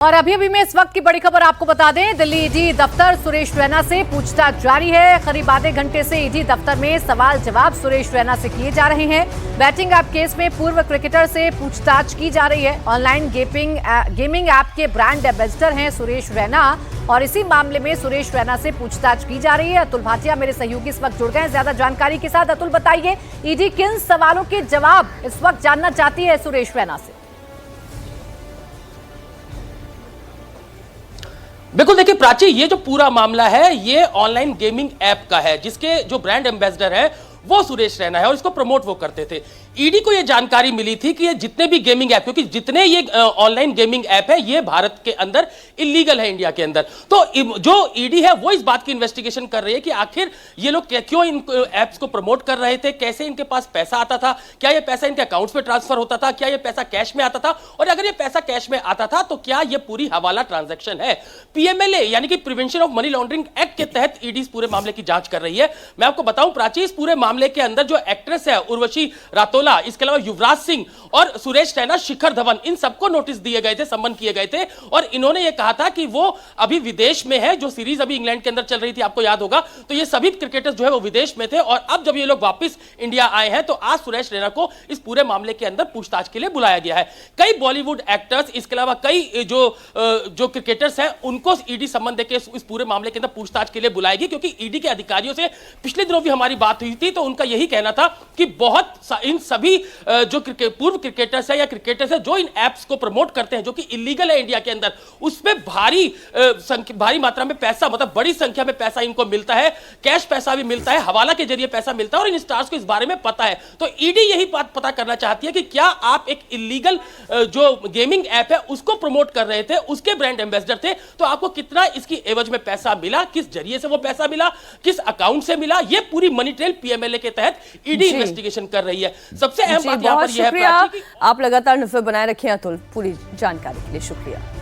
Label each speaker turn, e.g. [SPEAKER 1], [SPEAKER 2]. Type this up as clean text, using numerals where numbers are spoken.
[SPEAKER 1] और अभी अभी में इस वक्त की बड़ी खबर आपको बता दें, दिल्ली ईडी दफ्तर सुरेश रैना से पूछताछ जारी है। करीब आधे घंटे से ईडी दफ्तर में सवाल जवाब सुरेश रैना से किए जा रहे हैं। बैटिंग ऐप केस में पूर्व क्रिकेटर से पूछताछ की जा रही है। ऑनलाइन गेमिंग ऐप के ब्रांड एम्बेसडर हैं सुरेश रैना और इसी मामले में सुरेश रैना से पूछताछ की जा रही है। अतुल भाटिया मेरे सहयोगी इस वक्त जुड़ गए हैं ज्यादा जानकारी के साथ। अतुल, बताइए ईडी किन सवालों के जवाब इस वक्त जानना चाहती है सुरेश रैना से?
[SPEAKER 2] बिल्कुल, देखिए प्राची, ये जो पूरा मामला है ये ऑनलाइन गेमिंग ऐप का है जिसके जो ब्रांड एम्बेसडर है वो सुरेश रैना है और इसको प्रमोट वो करते थे। ईडी को ये जानकारी मिली थी कि ये जितने भी गेमिंग ऐप, क्योंकि जितने ये ऑनलाइन गेमिंग ऐप है ये भारत के अंदर इलीगल है, इंडिया के अंदर, तो जो ईडी है वो इस बात की इन्वेस्टिगेशन कर रही है कि आखिर ये लोग क्यों इन ऐप्स को प्रमोट कर रहे थे, कैसे इनके पास पैसा आता था, क्या ये पैसा इनके अकाउंट्स में ट्रांसफर होता था, क्या ये पैसा कैश में आता था, और अगर ये पैसा कैश में आता था तो क्या ये पूरी हवाला ट्रांजैक्शन है। पीएमएलए यानी कि prevention of money laundering act के तहत ईडी इस पूरे मामले की जांच कर रही है। मैं आपको बताऊं प्राची, इस पूरे मामले के अंदर जो एक्ट्रेस है उर्वशी रातोला, इसके अलावा युवराज सिंह और सुरेश रैना, शिखर धवन, इन सबको नोटिस दिए गए थे, सम्मन किए गए थे और इन्होंने ये कहा था कि वो अभी विदेश में है। जो सीरीज अभी इंग्लैंड के अंदर चल रही थी, आपको याद होगा, तो ये सभी क्रिकेटर्स जो है वो विदेश में थे और अब जब ये लोग वापस इंडिया आए हैं तो आज सुरेश रैना को इस पूरे मामले के अंदर पूछताछ के लिए बुलाया गया है। कई बॉलीवुड एक्टर्स, इसके अलावा कई जो क्रिकेटर्स हैं उनको ईडी सम्मन देकर इस पूरे मामले के अंदर पूछताछ के लिए बुलाएगी, क्योंकि ईडी के अधिकारियों से पिछले दिनों भी हमारी बात हुई थी तो उनका यही कहना था कि बहुत इन सभी जो पूर्व क्रिकेटर्स है या क्रिकेटर्स है जो इन एप्स को प्रमोट करते हैं जो कि इलीगल है इंडिया के अंदर, उसमें भारी मात्रा में पैसा, मतलब बड़ी संख्या में पैसा इनको मिलता है, कैश पैसा भी मिलता है, हवाला के जरिए पैसा मिलता है और इन स्टार्स को इस बारे में पता है। तो ईडी यही बात पता करना चाहती है कि क्या आप एक इलीगल जो गेमिंग ऐप है उसको प्रमोट कर रहे थे, उसके ब्रांड एम्बेसडर थे, तो आपको कितना इसकी एवज में पैसा मिला, किस जरिए से वो पैसा मिला, किस अकाउंट से मिला, ये पूरी मनी ट्रेल पीएमएलए के तहत ईडी इन्वेस्टिगेशन कर रही है। सबसे अहम बात यहां पर यह है,
[SPEAKER 1] आप लगातार नजर बनाए रखें अतुल, पूरी जानकारी के लिए शुक्रिया।